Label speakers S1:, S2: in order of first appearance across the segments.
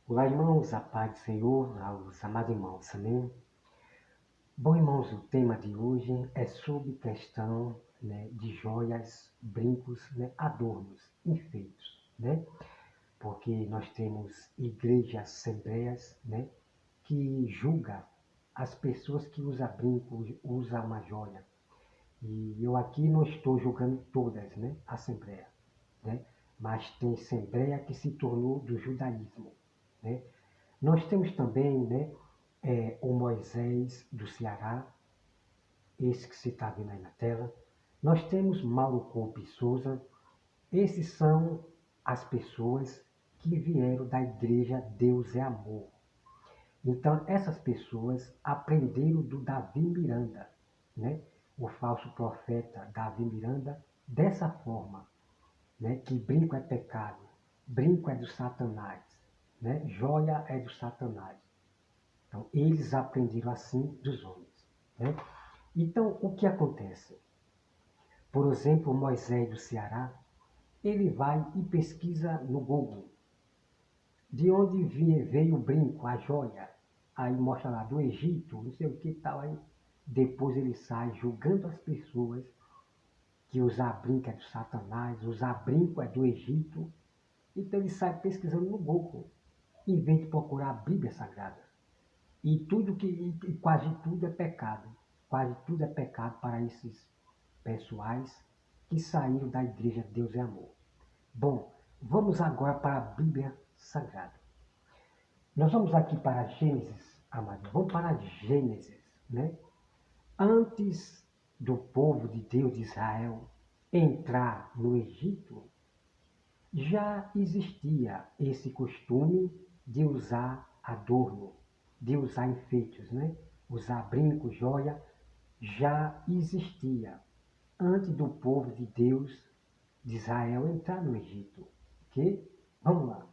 S1: Olá, irmãos, a paz do Senhor, aos amados irmãos, amém? Bom, irmãos, o tema de hoje é sobre questão, de joias, brincos, adornos, enfeites, Porque nós temos igrejas, assembleias, que julga as pessoas que usam brincos, usam uma joia. E eu aqui não estou julgando todas, assembleia, né? Mas tem assembleia que se tornou do judaísmo, né? Nós temos também, o Moisés do Ceará, esse que você está vendo aí na tela. Nós temos Mauro Coupe Souza. Esses são as pessoas que vieram da igreja Deus é Amor. Então, essas pessoas aprenderam do Davi Miranda, né? O falso profeta Davi Miranda, dessa forma, que brinco é pecado, brinco é do Satanás, joia é do Satanás. Então, eles aprenderam assim dos homens, né? Então, o que acontece? Por exemplo, Moisés do Ceará, ele vai e pesquisa no Google. De onde veio o brinco, a joia? Aí mostra lá, do Egito, não sei o que tal. Aí depois ele sai julgando as pessoas que usar brinco é do Satanás, usar brinco é do Egito. Então ele sai pesquisando no Google, em vez de procurar a Bíblia Sagrada. E quase tudo é pecado. Quase tudo é pecado para esses pessoais que saíram da igreja Deus é Amor. Bom, vamos agora para a Bíblia Sagrada. Nós vamos aqui para Gênesis, amados. Vamos para Gênesis, Antes do povo de Deus de Israel entrar no Egito, já existia esse costume de usar adorno, de usar enfeites, Usar brinco, joia, já existia antes do povo de Deus de Israel entrar no Egito. Ok? Vamos lá.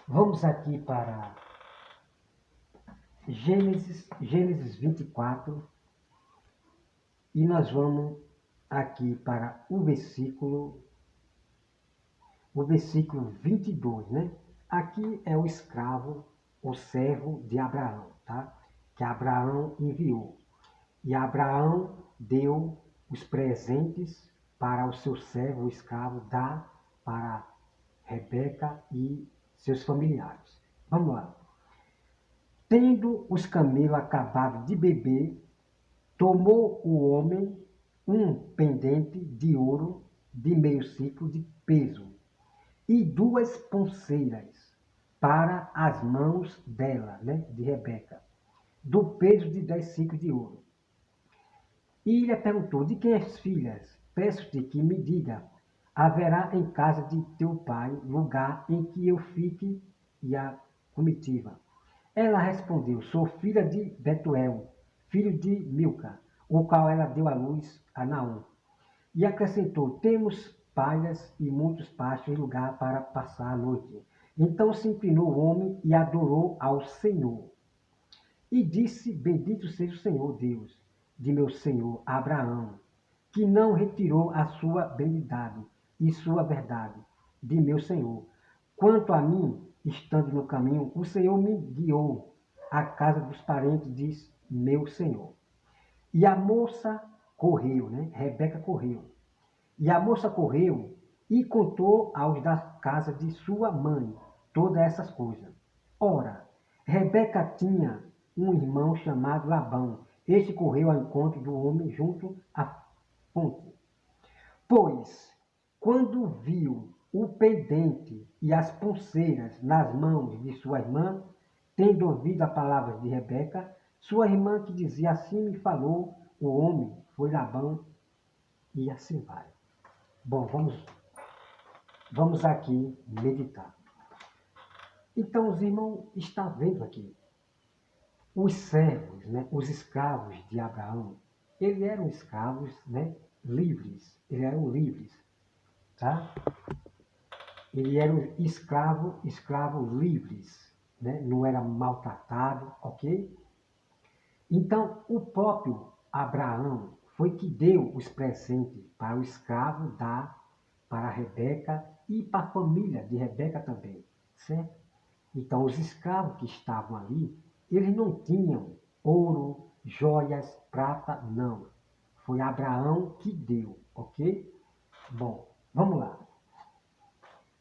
S1: Vamos aqui para Gênesis 24, e nós vamos aqui para o versículo 22, Aqui é o escravo, o servo de Abraão, tá? Que Abraão enviou. E Abraão deu os presentes para o seu servo, o escravo, dar para Rebeca e seus familiares. Vamos lá. Tendo os camelos acabado de beber, tomou o homem um pendente de ouro de meio ciclo de peso e duas pulseiras para as mãos dela, de Rebeca, do peso de 10 ciclos de ouro. E lhe perguntou, de quem és filhas? Peço-te que me diga, haverá em casa de teu pai lugar em que eu fique e a comitiva? Ela respondeu, sou filha de Betuel, filho de Milca, o qual ela deu à luz a Naum. E acrescentou, temos palhas e muitos pastos e lugar para passar a noite. Então se inclinou o homem e adorou ao Senhor. E disse, bendito seja o Senhor Deus de meu senhor Abraão, que não retirou a sua benignidade e sua verdade de meu senhor. Quanto a mim, estando no caminho, o Senhor me guiou à casa dos parentes de meu senhor. E a moça correu, Rebeca correu. E a moça correu e contou aos da casa de sua mãe todas essas coisas. Ora, Rebeca tinha um irmão chamado Labão. Este correu ao encontro do homem junto à fonte. Pois, quando viu o pendente e as pulseiras nas mãos de sua irmã, tendo ouvido a palavra de Rebeca, sua irmã que dizia, assim me falou o homem, foi Labão, e assim vai. Bom, vamos aqui meditar. Então, os irmãos estão vendo aqui. Os servos, os escravos de Abraão, eles eram escravos, livres. Eles eram livres, tá? Eles eram escravos livres, Não era maltratado, ok? Então, o próprio Abraão foi que deu os presentes para o escravo dar para Rebeca e para a família de Rebeca também, certo? Então, os escravos que estavam ali, eles não tinham ouro, joias, prata, não. Foi Abraão que deu, ok? Bom, vamos lá.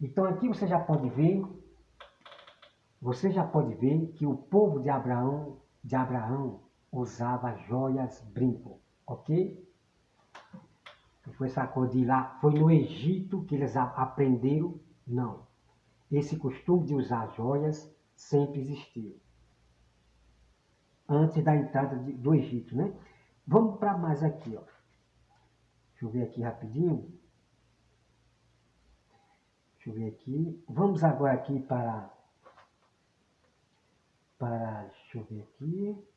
S1: Então, aqui você já pode ver que o povo de Abraão usava joias, brinco, ok? Foi essa coisa de lá, foi no Egito que eles aprenderam? Não. Esse costume de usar joias sempre existiu. Antes da entrada do Egito, né? Vamos para mais aqui, ó. Deixa eu ver aqui rapidinho. Deixa eu ver aqui. Vamos agora aqui deixa eu ver aqui.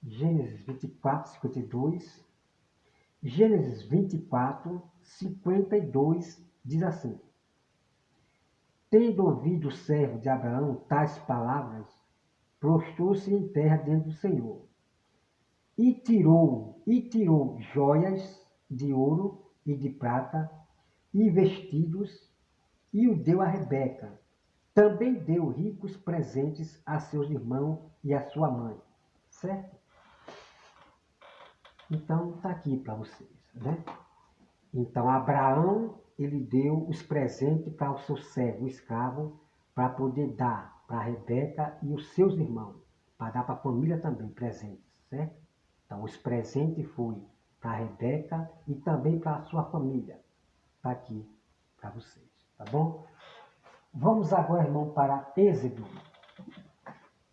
S1: Gênesis 24, 52. Gênesis 24, 52 diz assim: Tendo ouvido o servo de Abraão tais palavras, prostrou-se em terra diante do Senhor. E tirou joias de ouro e de prata, e vestidos, e o deu a Rebeca. Também deu ricos presentes a seus irmãos e a sua mãe. Certo? Então, está aqui para vocês, né? Então, Abraão, ele deu os presentes para o seu servo, o escravo, para poder dar para Rebeca e os seus irmãos, para dar para a família também presentes, certo? Então, os presentes foi para Rebeca e também para a sua família. Está aqui para vocês, tá bom? Vamos agora, irmão, para Êxodo.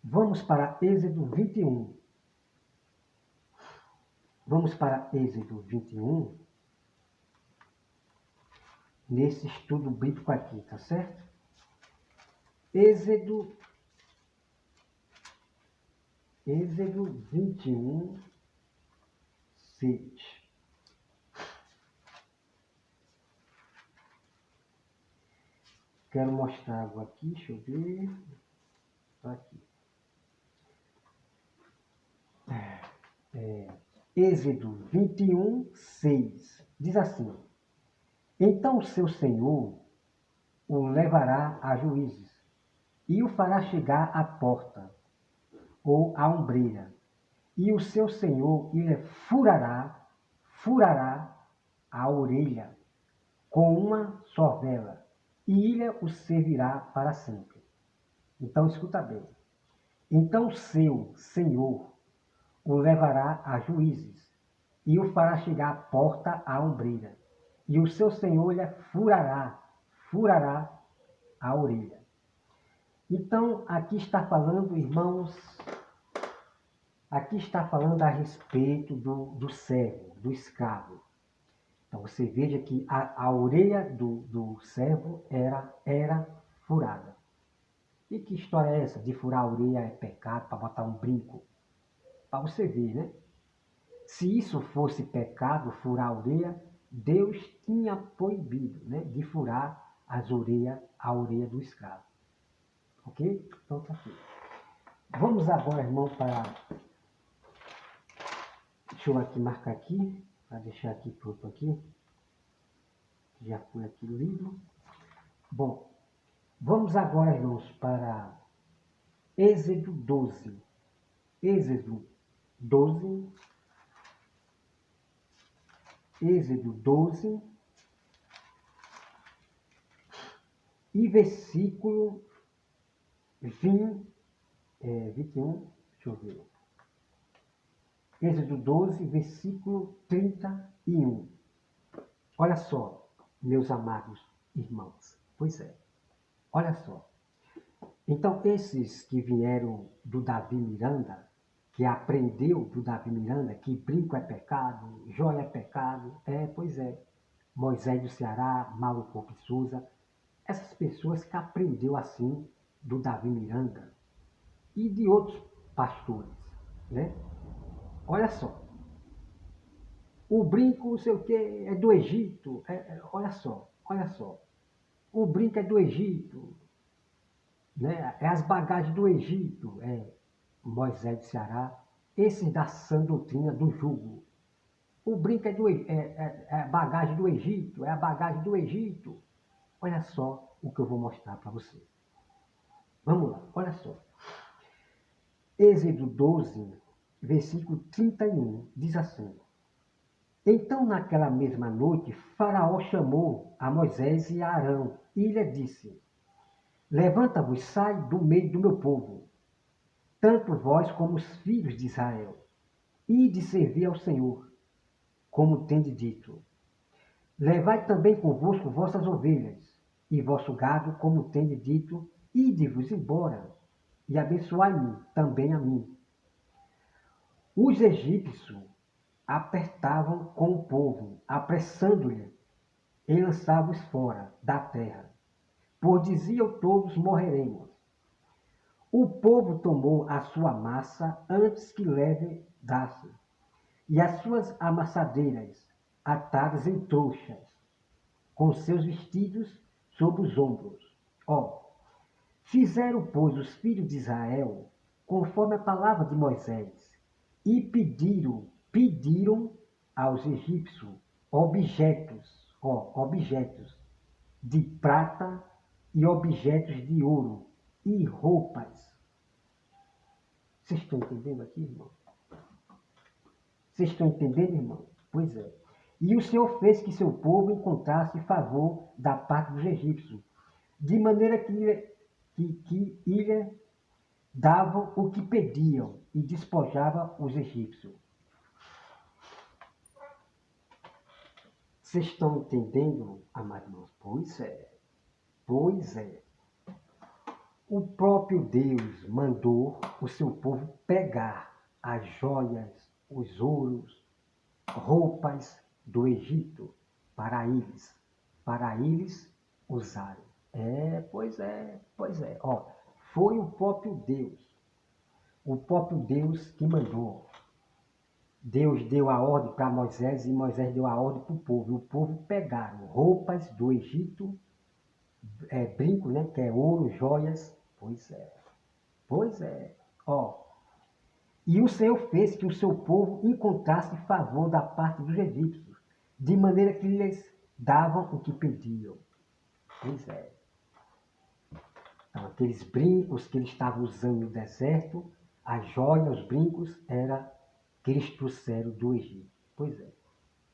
S1: Vamos para Êxodo 21. Vamos para Êxodo 21, nesse estudo bíblico aqui, tá certo? Êxodo 21, 6. Quero mostrar algo aqui, deixa eu ver. Tá aqui. Êxodo 21, 6. Diz assim: Então o seu Senhor o levará a juízes e o fará chegar à porta ou à ombreira, e o seu Senhor lhe furará a orelha com uma sovela, e ele o servirá para sempre. Então, escuta bem. Então, seu Senhor o levará a juízes, e o fará chegar à porta à ombreira, e o seu Senhor lhe furará a orelha. Então, aqui está falando, irmãos, aqui está falando a respeito do servo, do escravo. Então, você veja que a orelha do servo era furada. E que história é essa? De furar a orelha é pecado, para botar um brinco? Para você ver, né? Se isso fosse pecado, furar a orelha, Deus tinha proibido, né, de furar a orelha do escravo. Ok? Então tá aqui. Vamos agora, irmão, para... Deixa eu aqui marcar aqui, para deixar aqui pronto aqui. Já foi aqui lido. Bom, vamos agora, irmãos, para Êxodo 12. Êxodo 12. Êxodo 12. E versículo 21. Deixa eu ver. Êxodo 12, versículo 31. Olha só, meus amados irmãos. Pois é, olha só. Então, esses que vieram do Davi Miranda, que aprendeu do Davi Miranda que brinco é pecado, joia é pecado, pois é. Moisés do Ceará, Mauro Corpo de Souza, essas pessoas que aprendeu assim do Davi Miranda e de outros pastores, né? Olha só. O brinco, não sei o que, é do Egito. Olha só, olha só. O brinco é do Egito, né? É as bagagens do Egito. Moisés do Ceará. Esses da sã doutrina do jugo. O brinco é a bagagem do Egito, é a bagagem do Egito. Olha só o que eu vou mostrar para você. Vamos lá, olha só. Êxodo 12, versículo 31, diz assim: Então, naquela mesma noite, Faraó chamou a Moisés e a Arão e lhe disse: Levanta-vos, sai do meio do meu povo, tanto vós como os filhos de Israel, e de servir ao Senhor, como tende dito. Levai também convosco vossas ovelhas e vosso gado, como tende dito, ide-vos embora, e abençoai-me também a mim. Os egípcios apertavam com o povo, apressando-lhe, e lançavam-os fora da terra. Pois diziam todos: morreremos. O povo tomou a sua massa antes que leve dasse, e as suas amassadeiras atadas em trouxas, com seus vestidos sobre os ombros. Fizeram, pois, os filhos de Israel, conforme a palavra de Moisés, e pediram aos egípcios objetos de prata e objetos de ouro e roupas. Vocês estão entendendo aqui, irmão? Vocês estão entendendo, irmão? Pois é. E o Senhor fez que seu povo encontrasse favor da parte dos egípcios, de maneira que ilha davam o que pediam e despojava os egípcios. Vocês estão entendendo, amados irmãos? Pois é. Pois é. O próprio Deus mandou o seu povo pegar as joias, os ouros, roupas do Egito para eles usarem. Pois é, pois é. Foi o próprio Deus que mandou. Deus deu a ordem para Moisés e Moisés deu a ordem para o povo. E o povo pegaram roupas do Egito, brinco, né, que é ouro, joias. Pois é. E o Senhor fez que o seu povo encontrasse favor da parte dos egípcios, de maneira que lhes davam o que pediam. Pois é. Então, aqueles brincos que eles estavam usando no deserto, as joias, os brincos, era que eles trouxeram do Egito. Pois é.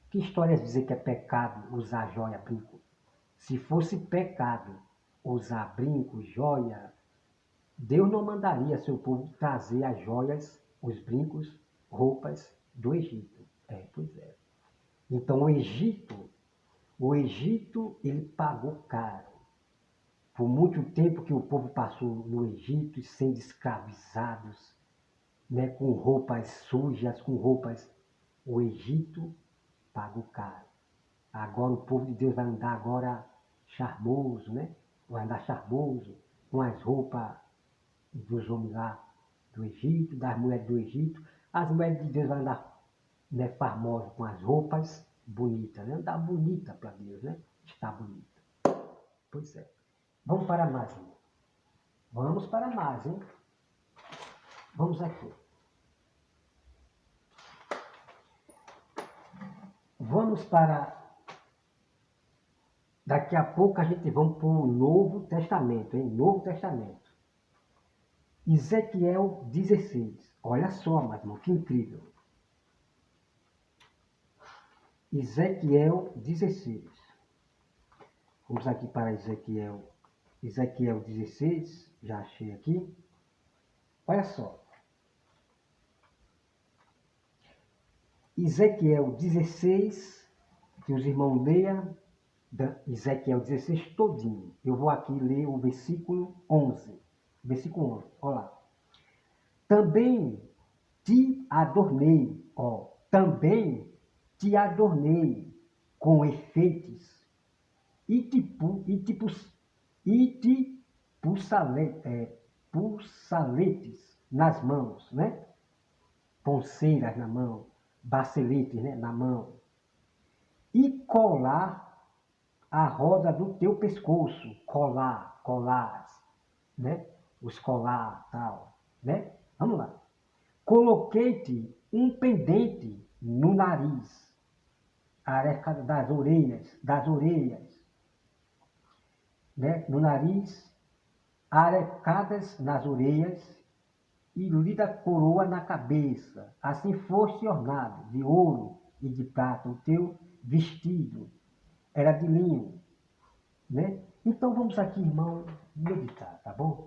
S1: Que história é dizer que é pecado usar joia, brinco? Se fosse pecado usar brinco, joia, Deus não mandaria seu povo trazer as joias, os brincos, roupas do Egito. Pois é. Então o Egito, ele pagou caro. Por muito tempo que o povo passou no Egito sendo escravizados, né, com roupas sujas, com roupas, o Egito pagou caro. Agora o povo de Deus vai andar agora charmoso, né? Vai andar charmoso, com as roupas dos homens lá do Egito, das mulheres do Egito. As mulheres de Deus vão andar, né, famosas, com as roupas bonitas, né? Andar bonita para Deus, né? Está bonita. Pois é. Vamos para mais, irmão. Vamos para mais, hein? Vamos aqui. Vamos para... Daqui a pouco a gente vai para o Novo Testamento, hein? Novo Testamento. Ezequiel 16. Olha só, meu irmão, que incrível. Ezequiel 16. Vamos aqui para Ezequiel 16. Já achei aqui. Olha só. Ezequiel 16, que os irmãos leiam, Ezequiel 16 todinho. Eu vou aqui ler o versículo 11. Versículo 11, olha lá. Também te adornei, também te adornei com efeitos e te pulsaletes nas mãos, né? Pulseiras na mão, braceletes, né, na mão. E colar a roda do teu pescoço, colares, né? Os colar, tal, né? Vamos lá. Coloquei-te um pendente no nariz, das orelhas, né? No nariz, arecadas nas orelhas e linda coroa na cabeça. Assim foste ornado de ouro e de prata. O teu vestido era de linho, né? Então vamos aqui, irmão, meditar, tá bom?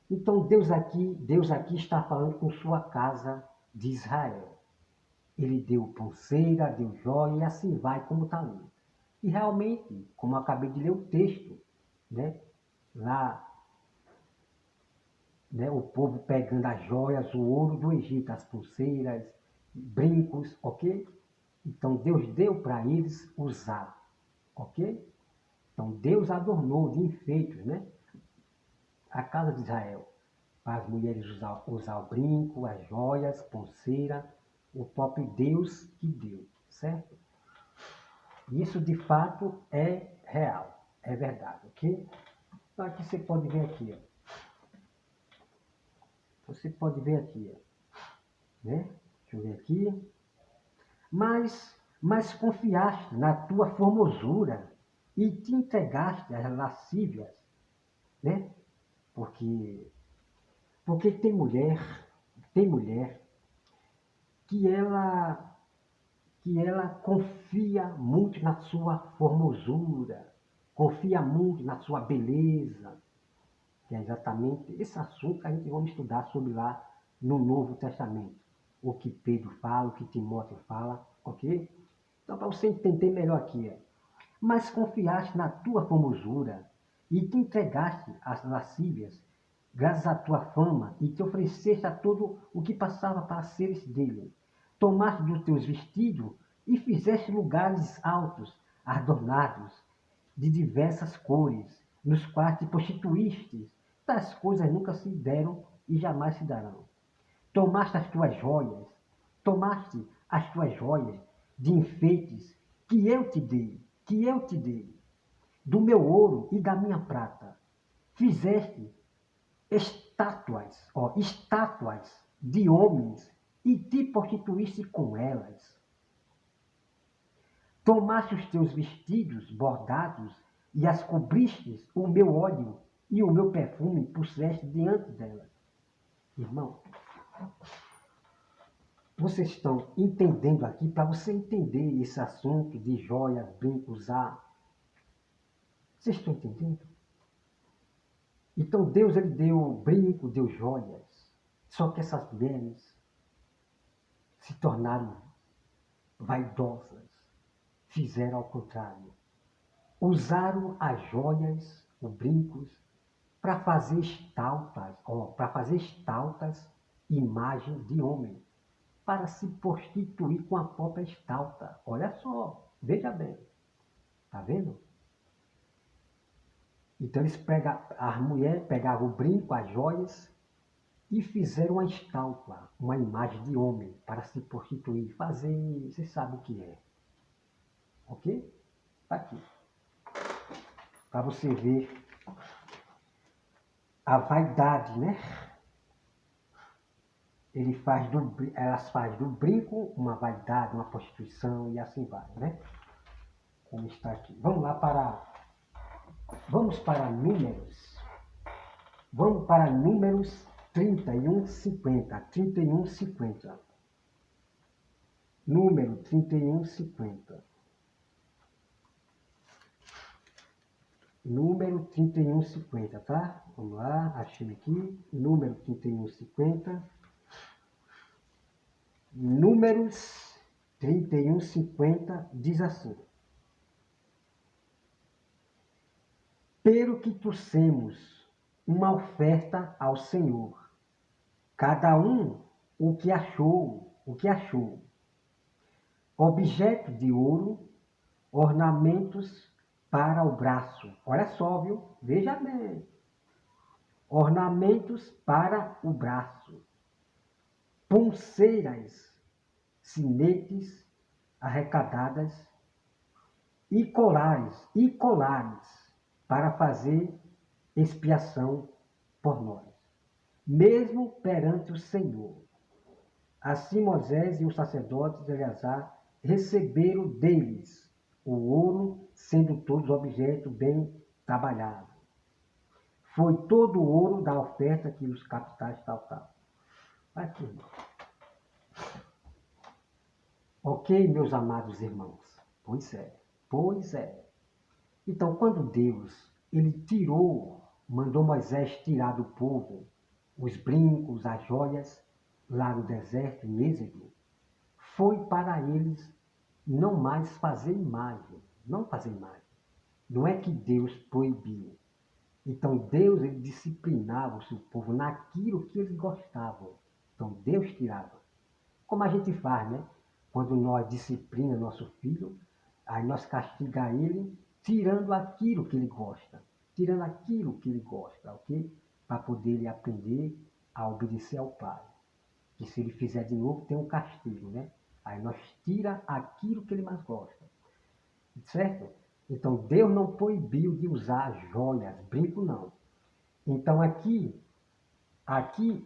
S1: Então Deus aqui está falando com sua casa de Israel. Ele deu pulseira, deu joia e assim vai como está lendo. E realmente, como eu acabei de ler o texto, né? Lá, né, o povo pegando as joias, o ouro do Egito, as pulseiras, brincos, ok? Então Deus deu para eles usar, ok? Então Deus adornou de enfeites, né? A casa de Israel, para as mulheres usar o brinco, as joias, pulseira, o próprio Deus que deu, certo? Isso de fato é real, é verdade, ok? Então aqui você pode ver aqui, ó. Você pode ver aqui, ó, né? Deixa eu ver aqui. Mas confiaste na tua formosura e te entregaste às lascívias, né? Porque, porque tem mulher que ela confia muito na sua formosura, confia muito na sua beleza, que é exatamente esse assunto que a gente vai estudar sobre lá no Novo Testamento. O que Pedro fala, o que Timóteo fala, ok? Então, para você entender melhor aqui, mas confiaste na tua formosura e te entregaste às lascívias, graças à tua fama, e te ofereceste a todo o que passava para seres dele. Tomaste dos teus vestidos e fizeste lugares altos, adornados, de diversas cores, nos quais te prostituíste. Tais coisas nunca se deram e jamais se darão. Tomaste as tuas joias, tomaste as tuas joias de enfeites que eu te dei, do meu ouro e da minha prata. Fizeste estátuas de homens e te prostituíste com elas. Tomaste os teus vestidos bordados e as cobristes, o meu óleo e o meu perfume puseste diante delas. Irmão, vocês estão entendendo aqui, para você entender esse assunto de joias, brincos, vocês estão entendendo? Então Deus ele deu brinco, deu joias. Só que essas mulheres se tornaram vaidosas, fizeram ao contrário. Usaram as joias, os brincos, para fazer estaltas, imagem de homem, para se prostituir com a própria estalta. Olha só, veja bem, tá vendo? Então as mulheres pegavam o brinco, as joias, e fizeram uma estátua, uma imagem de homem, para se prostituir, fazer, você sabe o que é. Ok? Está aqui. Para você ver a vaidade, né? Elas fazem do brinco uma vaidade, uma prostituição e assim vai, né? Como está aqui. Vamos para números. Vamos para números 31:50. 31:50. Número 31:50. Número 31:50, tá? Vamos lá, achei aqui. Número 31:50. Números 31:50 diz assim: Pelo que trouxemos uma oferta ao Senhor, cada um o que achou, objeto de ouro, ornamentos para o braço. Olha só, viu? Veja bem. Ornamentos para o braço, pulseiras, sinetes arrecadadas e colares para fazer expiação por nós, mesmo perante o Senhor. Assim Moisés e os sacerdotes Eleazar receberam deles o ouro, sendo todos objetos bem trabalhados. foi todo o ouro da oferta que os capitais tal. Aqui, irmão. Ok, meus amados irmãos? Pois é, pois é. Então, quando Deus, ele mandou Moisés tirar do povo os brincos, as joias, lá no deserto, em Êxodo, foi para eles não mais fazer imagem, não fazer imagem. Não é que Deus proibiu. Então Deus, ele disciplinava o seu povo naquilo que eles gostavam. Então Deus tirava. Como a gente faz, né? Quando nós disciplina nosso filho, aí nós castiga ele tirando aquilo que ele gosta. Tirando aquilo que ele gosta, ok? Para poder ele aprender a obedecer ao pai. Que se ele fizer de novo, tem um castigo, né? Aí nós tira aquilo que ele mais gosta. Certo? Então Deus não proibiu de usar joias, brinco não. Então aqui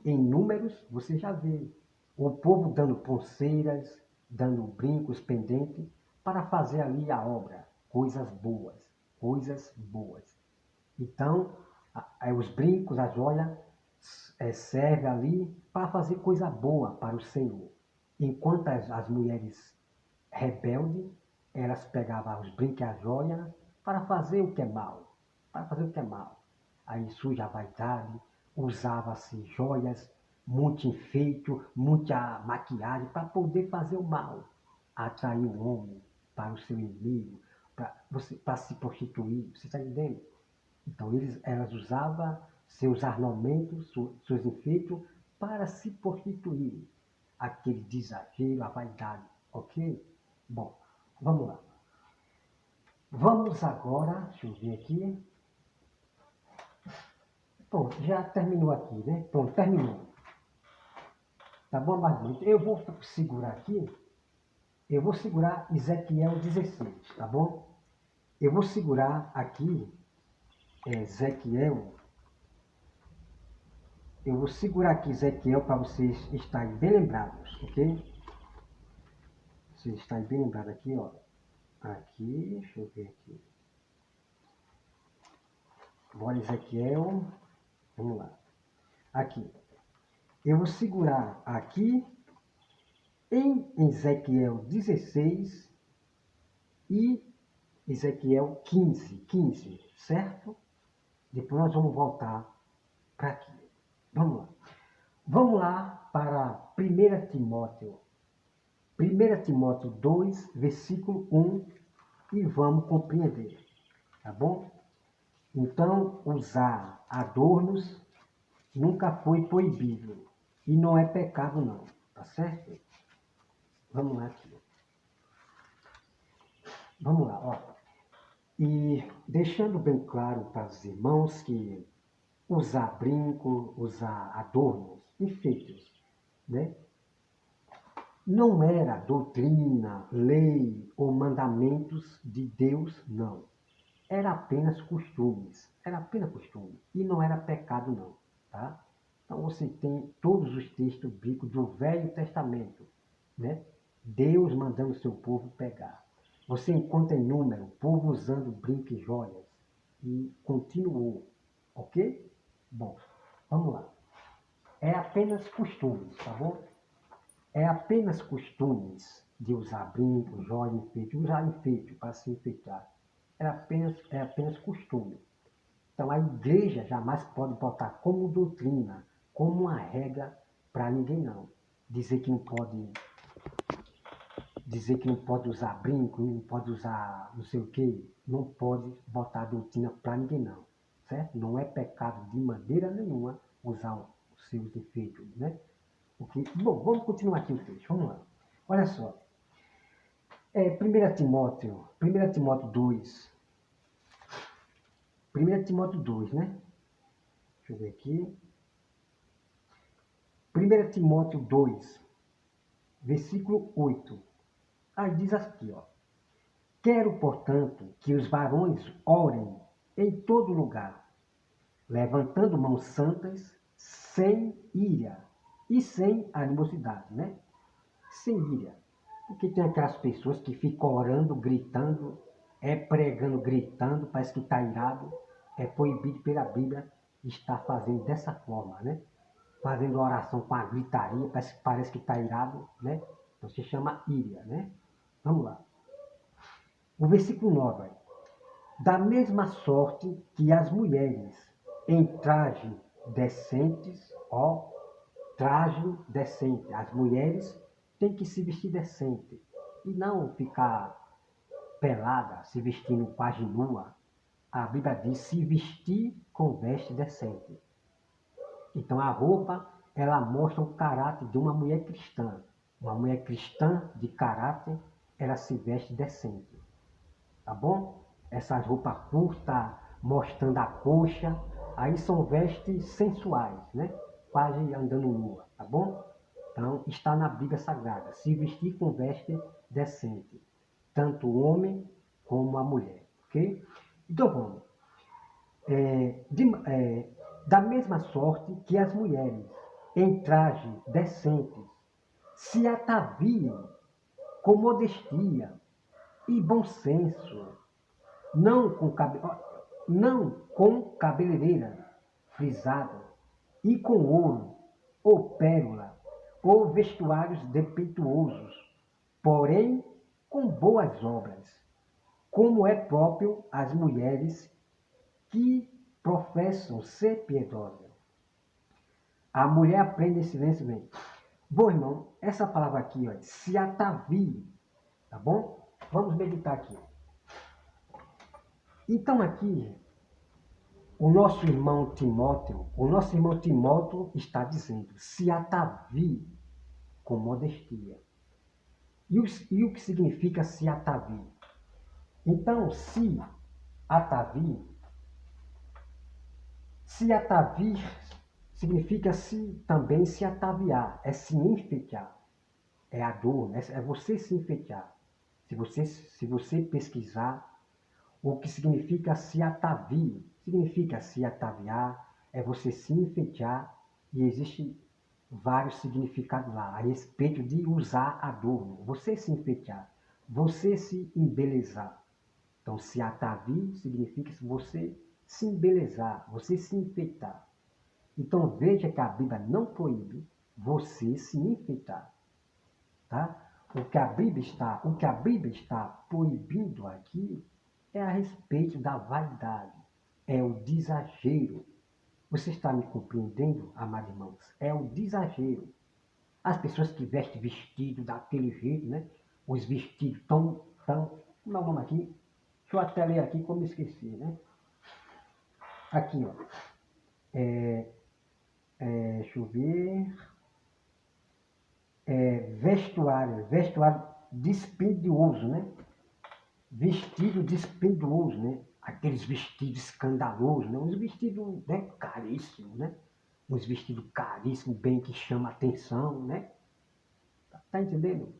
S1: em Números, você já vê o povo dando pulseiras, dando brincos, pendentes, para fazer ali a obra, coisas boas, coisas boas. Então, os brincos, a joia, serve ali para fazer coisa boa para o Senhor. Enquanto as mulheres rebeldes, elas pegavam os brincos e as joias para fazer o que é mal, para fazer o que é mal. Aí suja a vaidade, usava-se joias, muito enfeite, muita maquiagem para poder fazer o mal, atrair o homem para o seu inimigo, para se prostituir, você está entendendo? Então elas usavam seus ornamentos, seus enfeites para se prostituir. Aquele exagero, a vaidade, ok? Bom, vamos lá. Vamos agora, deixa eu ver aqui. Pronto, já terminou aqui, né? Pronto, terminou. Tá bom, mas eu vou segurar aqui. Eu vou segurar Ezequiel 16, tá bom? Eu vou segurar aqui Ezequiel. Eu vou segurar aqui Ezequiel para vocês estarem bem lembrados, ok? Vocês estarem bem lembrados aqui, ó. Aqui, deixa eu ver aqui. Bora, Ezequiel. Vamos lá. Aqui. Eu vou segurar aqui em Ezequiel 16 e Ezequiel 15, certo? Depois nós vamos voltar para aqui. Vamos lá. Vamos lá para 1 Timóteo. 1 Timóteo 2, versículo 1, e vamos compreender, tá bom? Então, usar adornos nunca foi proibido e não é pecado não, tá certo? Vamos lá aqui. Vamos lá, ó. E deixando bem claro para os irmãos que usar brinco, usar adornos, enfeites, né? Não era doutrina, lei ou mandamentos de Deus, não. Era apenas costumes. Era apenas costume. E não era pecado, não. Tá? Então você tem todos os textos bíblicos do Velho Testamento. Né? Deus mandando o seu povo pegar. Você encontra em número, o povo usando brincos e joias. E continuou. Ok? Bom, vamos lá. É apenas costumes, tá bom? É apenas costumes de usar brinco, joia, enfeite, usar enfeite para se enfeitar. É apenas costume. Então a igreja jamais pode botar como doutrina, como uma regra para ninguém não. Dizer que não pode usar brinco, não pode usar não sei o quê, não pode botar doutrina para ninguém não. Certo? Não é pecado de maneira nenhuma usar os seus enfeites, né? Okay? Bom, vamos continuar aqui o texto. Vamos lá. Olha só. 1 Timóteo 2. 1 Timóteo 2, né? Deixa eu ver aqui. 1 Timóteo 2, versículo 8. Aí diz aqui, ó. Quero, portanto, que os varões orem em todo lugar, levantando mãos santas, sem ira e sem animosidade, né? Sem ira. Porque tem aquelas pessoas que ficam orando, gritando, pregando, gritando, parece que está irado. É proibido pela Bíblia está fazendo dessa forma, né? Fazendo oração com a gritaria, parece que está irado, né? Então se chama íria, né? Vamos lá. O versículo 9. Da mesma sorte que as mulheres em traje decentes, ó, traje decente. As mulheres têm que se vestir decente e não ficar pelada, se vestindo quase nua. A Bíblia diz se vestir com veste decente. Então a roupa, ela mostra o caráter de uma mulher cristã. Uma mulher cristã de caráter, ela se veste decente. Tá bom? Essas roupas curtas, mostrando a coxa, aí são vestes sensuais, né? Quase andando nua, tá bom? Então, está na Bíblia Sagrada, se vestir com veste decente, tanto o homem como a mulher, ok? Então, vamos. Da mesma sorte que as mulheres, em trajes decentes, se ataviem com modestia e bom senso, não com, não com cabeleireira frisada e com ouro, ou pérola, ou vestuários defeituosos, porém com boas obras, como é próprio às mulheres que professam ser piedosas. A mulher aprende em silêncio bem. Bom, irmão, essa palavra aqui, ó, se atavie, tá bom? Vamos meditar aqui. Então aqui, o nosso irmão Timóteo está dizendo, se atavie com modestia. E o que significa se atavie? Então, se atavir significa também se ataviar, é se enfeitar, é a dor, né? É você se enfeitar. Se você pesquisar o que significa se atavie, significa se ataviar, é você se enfeitar, e existe vários significados lá, a respeito de usar adorno, você se enfeitar, você se embelezar. Então, se atavie significa você se embelezar, você se enfeitar. Então, veja que a Bíblia não proíbe você se enfeitar, tá? O que a Bíblia está proibindo aqui é a respeito da vaidade, é o exagero. Você está me compreendendo, amados irmãos? É o exagero. As pessoas que vestem vestido daquele jeito, né? Os vestidos como é o nome aqui? Deixa eu até ler aqui como esqueci, né? Aqui, ó. Deixa eu ver. Vestuário dispendioso, né? Vestido dispendioso, né? Aqueles vestidos escandalosos, né? Uns vestidos, né, caríssimos, né? Uns vestidos caríssimos, bem que chama atenção, né? Tá entendendo?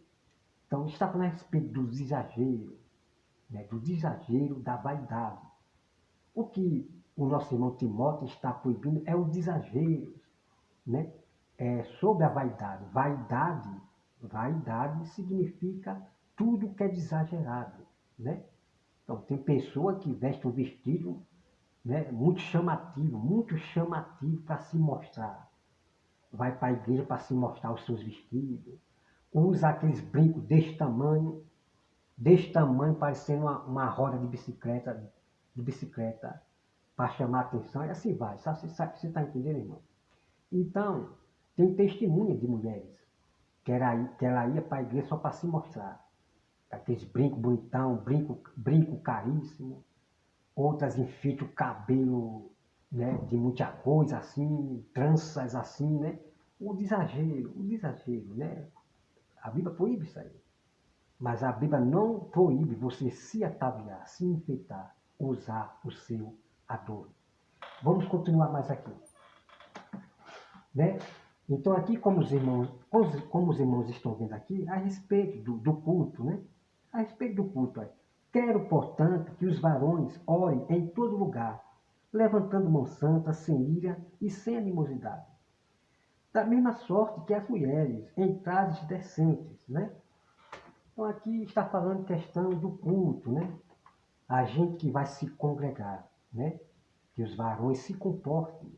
S1: Então, está falando a respeito dos exageros, né? Do exagero da vaidade. O que o nosso irmão Timóteo está proibindo é o exagero, né? Sobre a vaidade. Vaidade significa tudo que é exagerado, né? Então, tem pessoa que veste um vestido, né, muito chamativo para se mostrar. Vai para a igreja para se mostrar os seus vestidos. Usa aqueles brincos desse tamanho parecendo uma roda de bicicleta, para chamar a atenção, e assim vai. Você está entendendo, irmão? Então, tem testemunha de mulheres que ela ia para a igreja só para se mostrar. Aqueles brincos bonitão, brinco caríssimo. Outras enfeitam o cabelo, né, de muita coisa assim, tranças assim, né? O exagero, né? A Bíblia proíbe isso aí. Mas a Bíblia não proíbe você se ataviar, se enfeitar, usar o seu adorno. Vamos continuar mais aqui, né? Então aqui, como os irmãos estão vendo aqui, a respeito do culto, né? A respeito do culto, quero, portanto, que os varões orem em todo lugar, levantando mão santa, sem ira e sem animosidade. Da mesma sorte que as mulheres, em trajes decentes, né? Então aqui está falando questão do culto, né? A gente que vai se congregar, né? que os varões se comportem.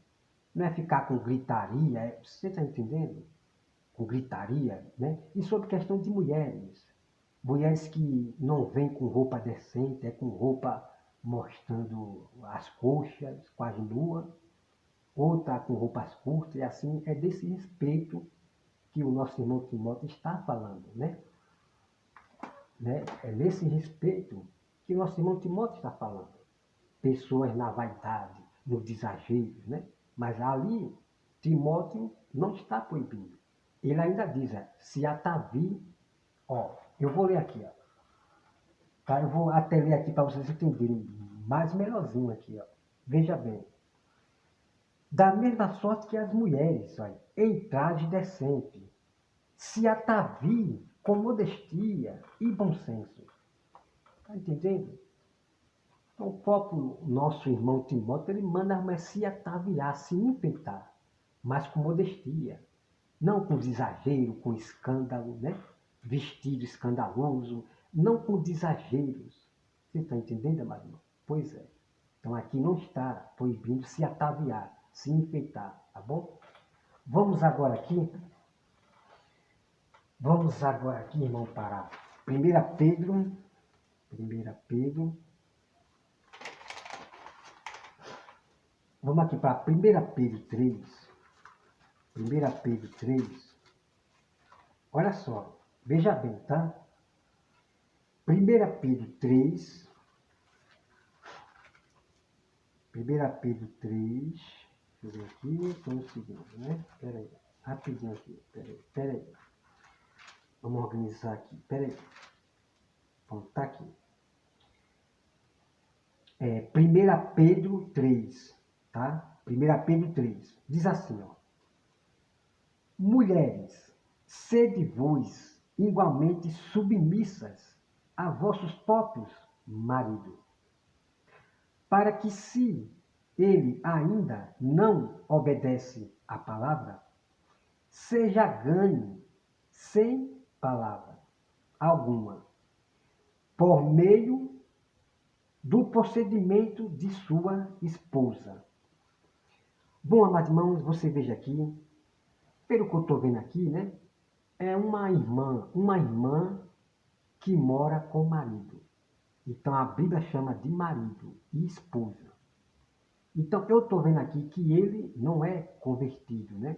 S1: Não é ficar com gritaria, você está entendendo? Com gritaria, né? E sobre questão de mulheres. Mulheres que não vêm com roupa decente, é com roupa mostrando as coxas, quase nua, ou está com roupas curtas, e assim é desse respeito que o nosso irmão Timóteo está falando, né? É nesse respeito que o nosso irmão Timóteo está falando. Pessoas na vaidade, nos exageros, né? Mas ali, Timóteo não está proibindo. Ele ainda diz, se atavi, ó, eu vou ler aqui, ó. Tá? Eu vou até ler aqui para vocês entenderem mais melhorzinho aqui, ó. Veja bem. Da mesma sorte que as mulheres, olha, em traje decente, se ataviem com modestia e bom senso. Está entendendo? Então, o próprio nosso irmão Timóteo, ele manda a mulher se ataviar, se enfeitar, mas com modestia. Não com exagero, com escândalo, né? Vestido escandaloso, não com exageros. Você está entendendo, amado irmão? Pois é. Então, aqui não está proibindo se ataviar, se enfeitar, tá bom? Vamos agora aqui, irmão, para 1 Pedro, vamos aqui para 1 Pedro 3, 1 Pedro 3, olha só, veja bem, tá? 1 Pedro 3, 1 Pedro 3, deixa eu ver aqui, estou no segundo, né? Espera aí, rapidinho aqui, espera aí. Vamos organizar aqui, espera aí. Pronto, tá aqui. 1 Pedro 3, tá? 1 Pedro 3, diz assim, ó. Mulheres, sede vós igualmente submissas a vossos próprios maridos, para que se ele ainda não obedece à palavra, seja ganho sem palavra alguma, por meio do procedimento de sua esposa. Bom, amados irmãos, você veja aqui, pelo que eu estou vendo aqui, né? É uma irmã que mora com o marido. Então a Bíblia chama de marido e esposa. Então eu estou vendo aqui que ele não é convertido, né?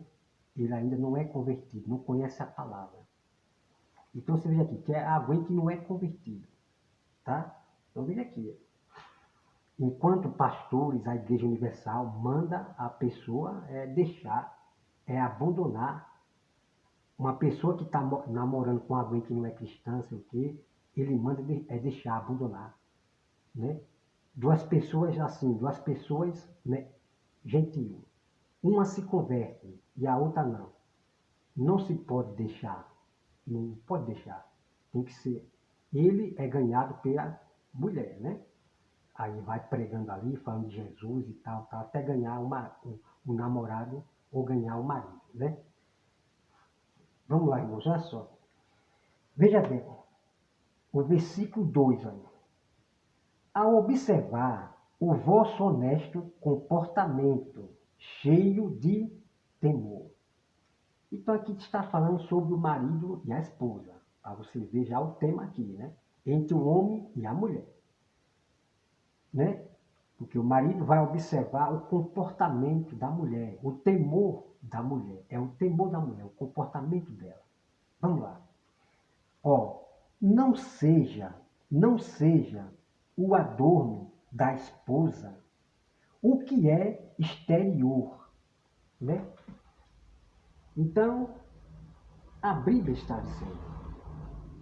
S1: Ele ainda não é convertido, não conhece a palavra. Então você veja aqui, que é alguém que não é convertido, tá? Então veja aqui. Enquanto pastores, a Igreja Universal manda a pessoa deixar, abandonar. Uma pessoa que está namorando com alguém que não é cristã, sei o quê, ele manda deixar, abandonar, né? Duas pessoas, né, gentil. Uma se converte e a outra não. Não se pode deixar. Não pode deixar. Tem que ser. Ele é ganhado pela mulher, né? Aí vai pregando ali, falando de Jesus e tal, até ganhar um namorado ou ganhar um marido, né? Vamos lá, irmãos, olha só. Veja bem, o versículo 2, olha. Ao observar o vosso honesto comportamento, cheio de temor. Então aqui está falando sobre o marido e a esposa, para você ver já o tema aqui, né? Entre o homem e a mulher, né? Porque o marido vai observar o comportamento da mulher, o temor da mulher, é o temor da mulher, o comportamento dela. Vamos lá. Ó, não seja o adorno da esposa o que é exterior, né? Então, a Bíblia está dizendo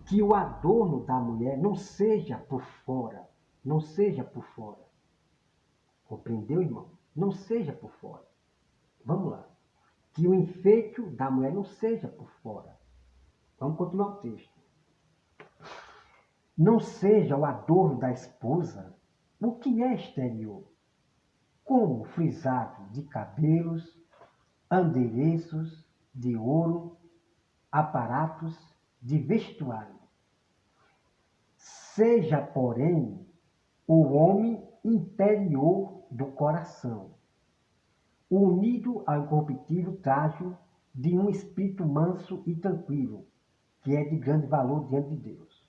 S1: que o adorno da mulher não seja por fora, não seja por fora. Compreendeu, irmão? Não seja por fora. Vamos lá. Que o enfeite da mulher não seja por fora. Vamos continuar o texto. Não seja o adorno da esposa o que é exterior, como frisado de cabelos, adereços de ouro, aparatos de vestuário. Seja, porém, o homem interior do coração, unido ao incorruptível trajo de um espírito manso e tranquilo, que é de grande valor diante de Deus.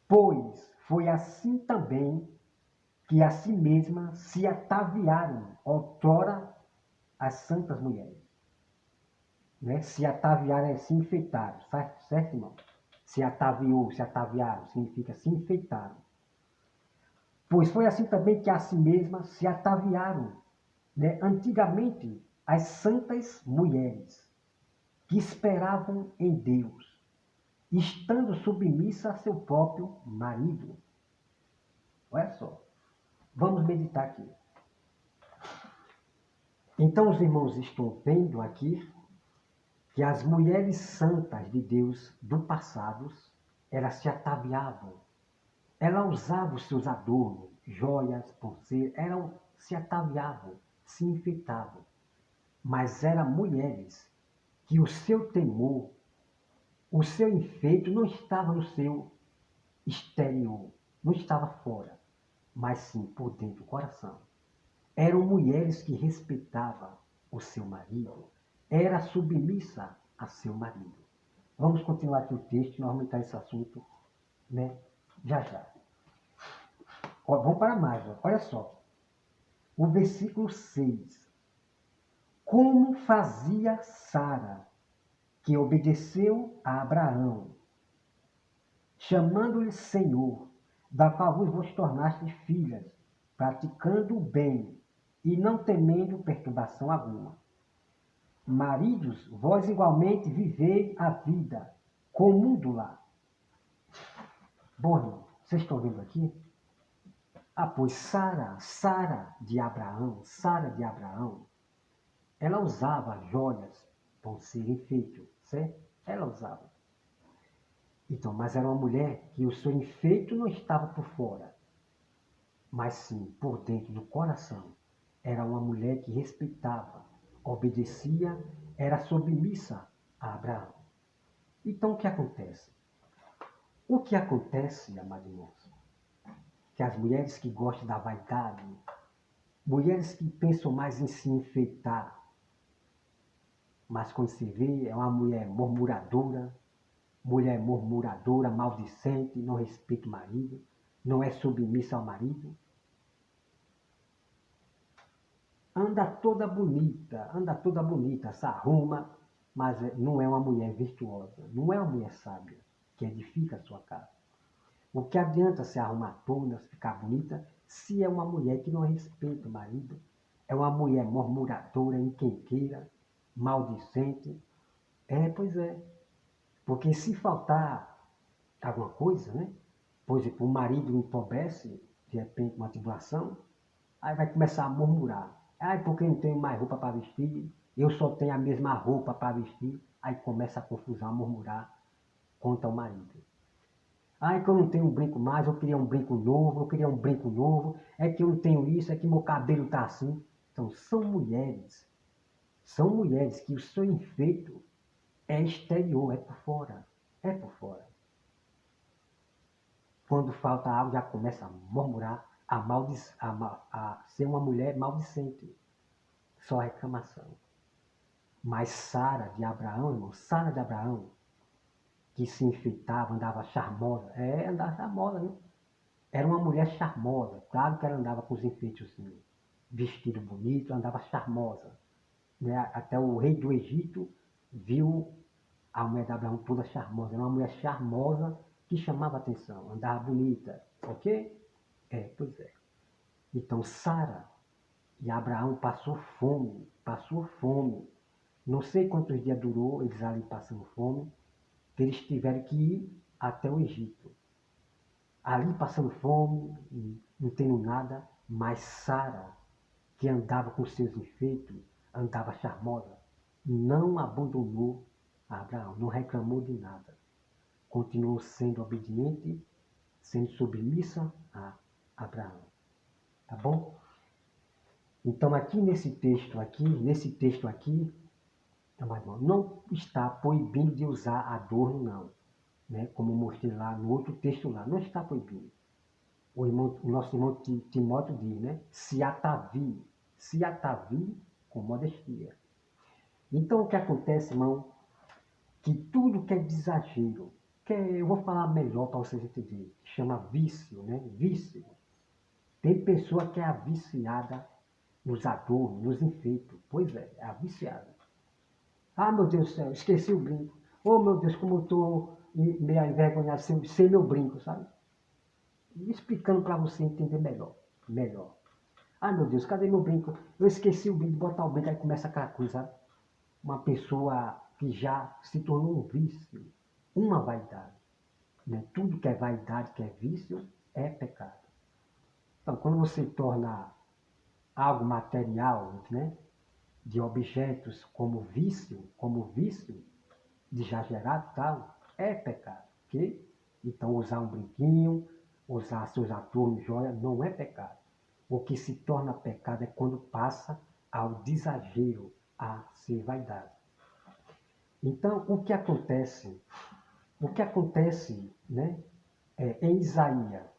S1: Pois foi assim também que a si mesma se ataviaram outrora as santas mulheres. Né? Se ataviaram é se enfeitaram, certo, irmão? Se ataviou, se ataviaram, significa se enfeitaram. Pois foi assim também que a si mesma se ataviaram, né? Antigamente, as santas mulheres que esperavam em Deus, estando submissa a seu próprio marido. Olha só, vamos meditar aqui. Então os irmãos estão vendo aqui que as mulheres santas de Deus do passado, elas se ataviavam, elas usavam os seus adornos, joias, pulseiras, elas se ataviavam, se enfeitavam. Mas eram mulheres que o seu temor, o seu enfeite não estava no seu exterior, não estava fora, mas sim por dentro do coração. Eram mulheres que respeitavam o seu marido, era submissa a seu marido. Vamos continuar aqui o texto, nós vamos entrar nesse assunto, né? Já já. Vamos para mais, olha só. O versículo 6. Como fazia Sara, que obedeceu a Abraão, chamando-lhe Senhor, da qual vos tornastes filhas, praticando o bem e não temendo perturbação alguma. Maridos, vós igualmente vivei a vida comum do lar. Bom, irmão, vocês estão vendo aqui? Pois Sara de Abraão, ela usava joias para ser enfeite, certo? Ela usava. Então, mas era uma mulher que o seu enfeite não estava por fora, mas sim por dentro do coração. Era uma mulher que respeitava, obedecia, era submissa a Abraão. Então, o que acontece? O que acontece, amados irmãos, que as mulheres que gostam da vaidade, mulheres que pensam mais em se enfeitar, mas quando se vê, é uma mulher murmuradora, maldicente, não respeita o marido, não é submissa ao marido. Anda toda bonita, se arruma, mas não é uma mulher virtuosa, não é uma mulher sábia, que edifica a sua casa. O que adianta se arrumar toda, ficar bonita, se é uma mulher que não respeita o marido, é uma mulher murmuradora, encrenqueira, maldicente. Pois é. Porque se faltar alguma coisa, né? Por exemplo, o marido empobrece, de repente, uma tribulação, aí vai começar a murmurar. Porque eu não tenho mais roupa para vestir, eu só tenho a mesma roupa para vestir. Aí começa a confusão, a murmurar contra o marido. Que eu não tenho um brinco mais, eu queria um brinco novo, é que eu não tenho isso, é que meu cabelo está assim. Então, são mulheres que o seu enfeite é exterior, é por fora. Quando falta algo, já começa a murmurar, a ser uma mulher maldicente. Só reclamação. Mas Sara de Abraão, que se enfeitava, andava charmosa. Andava charmosa, né? Era uma mulher charmosa. Claro que ela andava com os enfeites assim, vestido bonito, andava charmosa. Né? Até o rei do Egito viu a mulher de Abraão toda charmosa. Era uma mulher charmosa que chamava atenção, andava bonita. Ok? Pois é. Então Sara e Abraão passou fome. Não sei quantos dias durou eles ali passando fome, que eles tiveram que ir até o Egito. Ali passando fome, não tendo nada, mas Sara, que andava com seus enfeites, andava charmosa, não abandonou Abraão, não reclamou de nada. Continuou sendo obediente, sendo submissa a Abraão. Tá bom? Então aqui nesse texto aqui, não está proibindo de usar adorno, não. Né? Como mostrei lá no outro texto lá, não está proibindo. o nosso irmão Timóteo diz, né? Se atavie com modestia. Então o que acontece, irmão, que tudo que é de exagero, eu vou falar melhor para vocês entenderem, chama vício, né? Vício. Tem pessoa que é a viciada nos adornos, nos enfeites. Pois é a viciada. Ah, meu Deus do céu, esqueci o brinco. Oh, meu Deus, como eu estou meio envergonhado sem meu brinco, sabe? Explicando para você entender melhor. Melhor. Ah, meu Deus, cadê meu brinco? Eu esqueci o brinco, botar o brinco, aí começa aquela coisa, sabe? Uma pessoa que já se tornou um vício, uma vaidade. Né? Tudo que é vaidade, que é vício, é pecado. Então, quando você torna algo material, né, de objetos como vício, de exagerado e tal, é pecado. Ok? Então, usar um brinquinho, usar seus adornos, joia, não é pecado. O que se torna pecado é quando passa ao exagero, a ser vaidade. Então, o que acontece? O que acontece, né, em Isaías?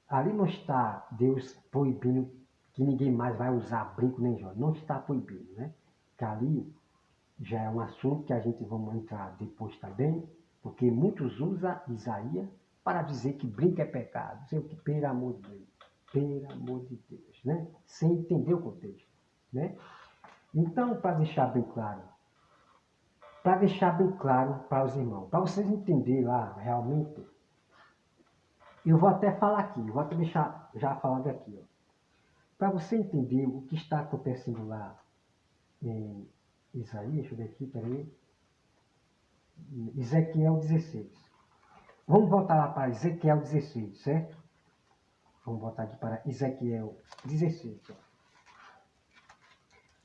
S1: Ali não está Deus proibindo que ninguém mais vai usar brinco nem joia. Não está proibindo, né? Que ali já é um assunto que a gente vamos entrar depois também, porque muitos usam Isaías para dizer que brinco é pecado. Sei o que, pelo amor de Deus. Pelo amor de Deus, né? Sem entender o contexto, né? Então, para deixar bem claro para os irmãos, para vocês entenderem lá realmente, eu vou até falar aqui, vou até deixar já falado aqui, ó. Para você entender o que está acontecendo lá em Isaías, deixa eu ver aqui, peraí. Ezequiel 16. Vamos voltar lá para Ezequiel 16, certo? Vamos voltar aqui para Ezequiel 16. Ó.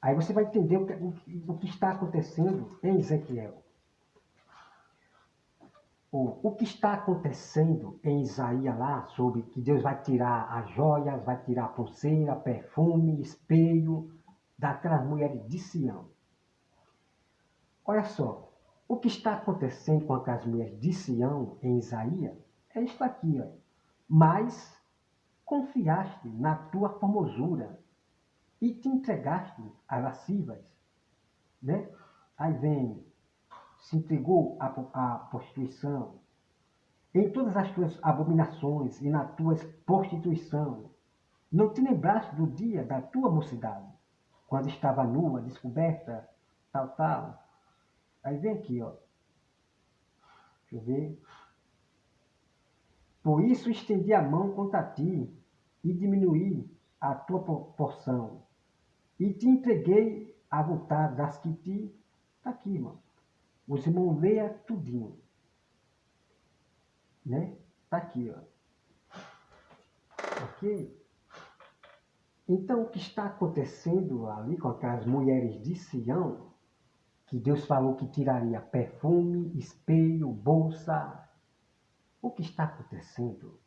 S1: Aí você vai entender o que está acontecendo em Ezequiel. O que está acontecendo em Isaías lá, sobre que Deus vai tirar as joias, vai tirar a pulseira, perfume, espelho, daquelas mulheres de Sião. Olha só, o que está acontecendo com aquelas mulheres de Sião em Isaías é isso aqui, ó. Mas confiaste na tua formosura e te entregaste a lascivas, né? Aí vem, se entregou à prostituição, em todas as tuas abominações e na tua prostituição. Não te lembraste do dia da tua mocidade, quando estava nua, descoberta, tal, tal. Aí vem aqui, ó. Deixa eu ver. Por isso estendi a mão contra ti e diminuí a tua porção. E te entreguei à vontade das que te... Está aqui, irmão. Os irmãos leia tudinho. Né? Está aqui, ó. Ok? Então, o que está acontecendo ali com aquelas mulheres de Sião, que Deus falou que tiraria perfume, espelho, bolsa, o que está acontecendo?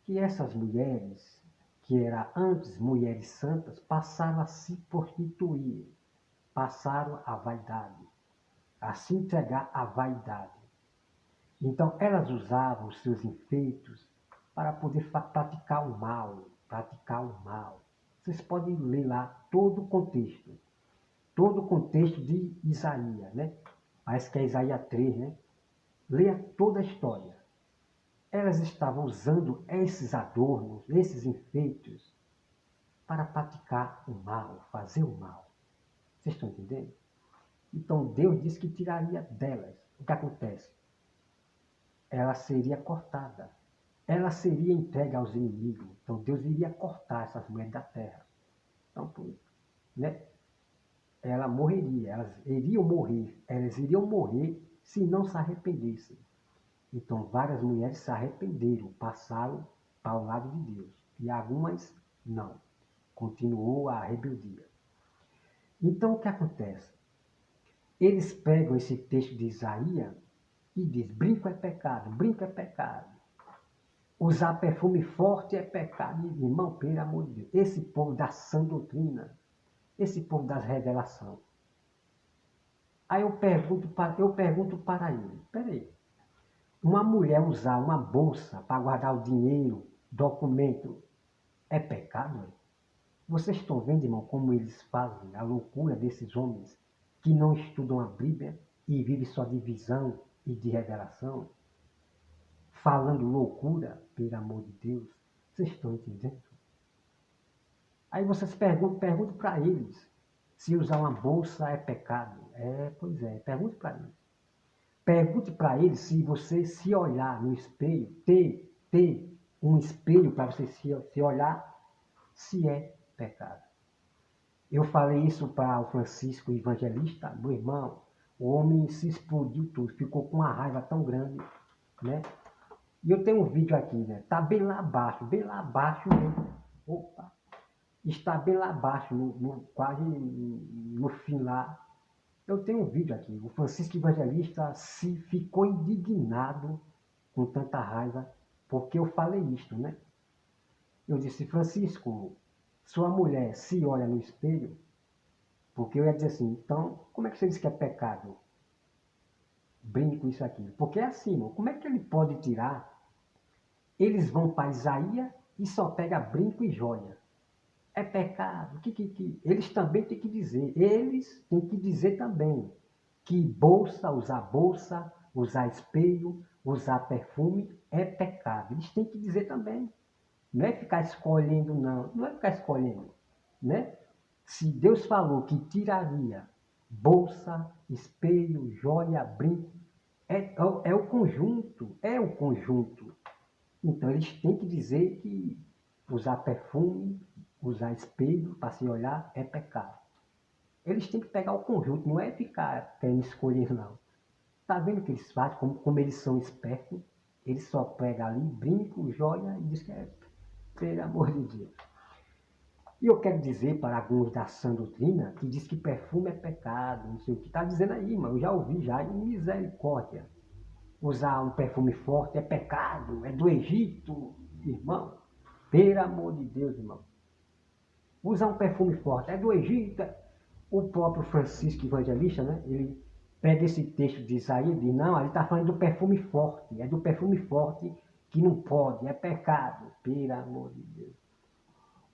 S1: Que essas mulheres, que eram antes mulheres santas, passaram a se prostituir, passaram à vaidade, a se entregar à vaidade. Então, elas usavam os seus enfeites para poder praticar o mal, praticar o mal. Vocês podem ler lá todo o contexto de Isaías, né? Parece que é Isaías 3, né? Leia toda a história. Elas estavam usando esses adornos, esses enfeites, para praticar o mal, fazer o mal. Vocês estão entendendo? Então Deus disse que tiraria delas. O que acontece? Ela seria cortada. Ela seria entregue aos inimigos. Então Deus iria cortar essas mulheres da terra. Então, né? Ela morreria, elas iriam morrer se não se arrependessem. Então várias mulheres se arrependeram, passaram para o lado de Deus. E algumas não. Continuou a rebeldia. Então o que acontece? Eles pegam esse texto de Isaías e dizem, brinco é pecado, brinco é pecado. Usar perfume forte é pecado. Irmão, pelo amor de Deus, esse povo da sã doutrina, esse povo das revelações. Aí eu pergunto para ele, peraí, uma mulher usar uma bolsa para guardar o dinheiro, documento é pecado? É? Vocês estão vendo, irmão, como eles fazem a loucura desses homens que não estudam a Bíblia e vivem só de visão e de revelação, falando loucura, pelo amor de Deus. Vocês estão entendendo? Aí vocês perguntam para eles se usar uma bolsa é pecado. Pois é, pergunte para eles. Pergunte para eles se você se olhar no espelho, ter um espelho para você se olhar, se é pecado. Eu falei isso para o Francisco Evangelista, meu irmão, o homem se explodiu tudo, ficou com uma raiva tão grande, né? E eu tenho um vídeo aqui, né? Tá bem lá abaixo mesmo. Opa! Está bem lá abaixo, quase no fim lá. Eu tenho um vídeo aqui. O Francisco Evangelista se ficou indignado com tanta raiva, porque eu falei isto, né? Eu disse, Francisco, sua mulher se olha no espelho, porque eu ia dizer assim, então, como é que você diz que é pecado? Brinco isso aqui. Porque é assim, como é que ele pode tirar? Eles vão para Isaías e só pega brinco e joia. É pecado. Eles também têm que dizer. Eles têm que dizer também que bolsa, usar espelho, usar perfume é pecado. Eles têm que dizer também. Não é ficar escolhendo, não. Não é ficar escolhendo. Né? Se Deus falou que tiraria bolsa, espelho, joia, brinco, é o conjunto. É o conjunto. Então eles têm que dizer que usar perfume, usar espelho para se olhar é pecado. Eles têm que pegar o conjunto, não é ficar querendo escolher, não. Tá vendo o que eles fazem, como eles são espertos? Eles só pegam ali, brinco, joia e diz que é, pelo amor de Deus. E eu quero dizer para alguns da sã doutrina que diz que perfume é pecado, não sei o que está dizendo aí, mas eu já ouvi já, e misericórdia. Usar um perfume forte é pecado, é do Egito, irmão. Pelo amor de Deus, irmão. Usar um perfume forte é do Egito. O próprio Francisco Evangelista, né? Ele pega esse texto de Isaías e diz, não, ele está falando do perfume forte. É do perfume forte que não pode, é pecado. Pelo amor de Deus.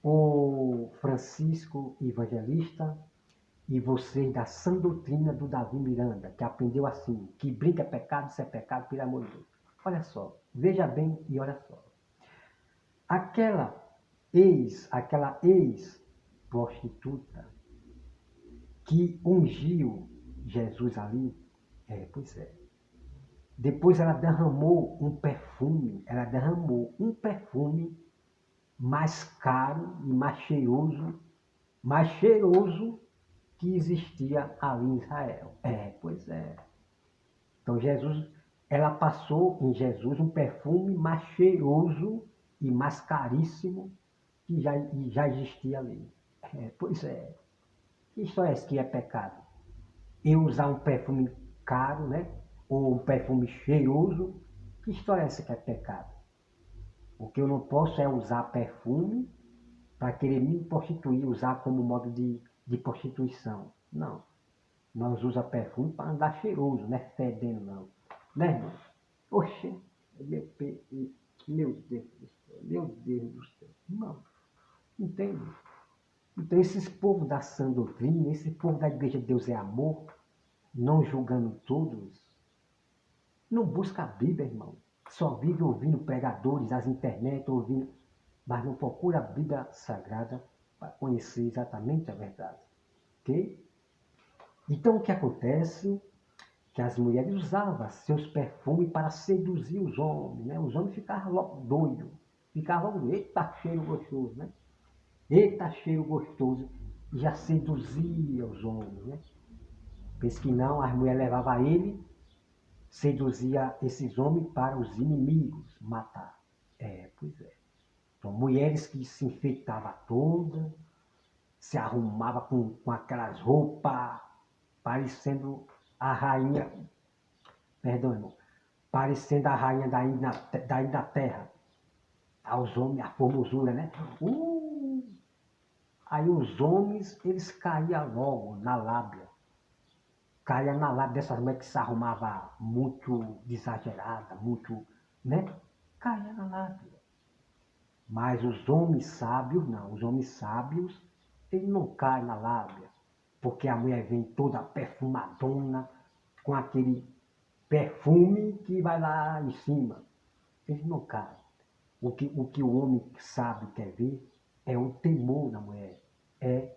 S1: O Francisco Evangelista e vocês da sã doutrina do Davi Miranda, que aprendeu assim, que brinca é pecado, isso é pecado, pelo amor de Deus. Olha só, veja bem e olha só. Aquela ex-prostituta que ungiu Jesus ali, pois é. Depois ela derramou um perfume mais caro e mais cheiroso que existia ali em Israel. Pois é. Então ela passou em Jesus um perfume mais cheiroso e mais caríssimo que já existia ali. Pois é. Que história é essa que é pecado? Eu usar um perfume caro, né? Ou um perfume cheiroso. Que história é essa que é pecado? O que eu não posso é usar perfume para querer me prostituir, usar como modo de prostituição. Não. Nós usamos perfume para andar cheiroso, não é fedendo, não. Né, irmão? Oxe, meu Deus do céu, meu Deus do céu. Não, entende? Então, esses povos da sã doutrina, esse povo da igreja de Deus é amor, não julgando todos, não busca a Bíblia, irmão. Só vive ouvindo pregadores das internet, ouvindo, mas não procura a Bíblia Sagrada para conhecer exatamente a verdade. Ok? Então, o que acontece? Que as mulheres usavam seus perfumes para seduzir os homens, né? Os homens ficavam logo doidos. Ficavam logo doidos. Eita, cheiro gostoso, né? Eita, cheiro gostoso. E já seduzia os homens, né? Pensa que não, as mulheres levavam ele, seduzia esses homens para os inimigos matar. Pois é. Então, mulheres que se enfeitavam toda, se arrumavam com aquelas roupas, parecendo a rainha, perdão, irmão, parecendo a rainha da Inglaterra. Aos homens, a formosura, né? Aí os homens, eles caíam logo na lábia. Caía na lábia dessas mulheres que se arrumava muito exagerada, muito, né? Caía na lábia. Mas os homens sábios, não. Os homens sábios, eles não caem na lábia. Porque a mulher vem toda perfumadona, com aquele perfume que vai lá em cima. Eles não caem. O que o homem sábio quer ver é o temor da mulher. É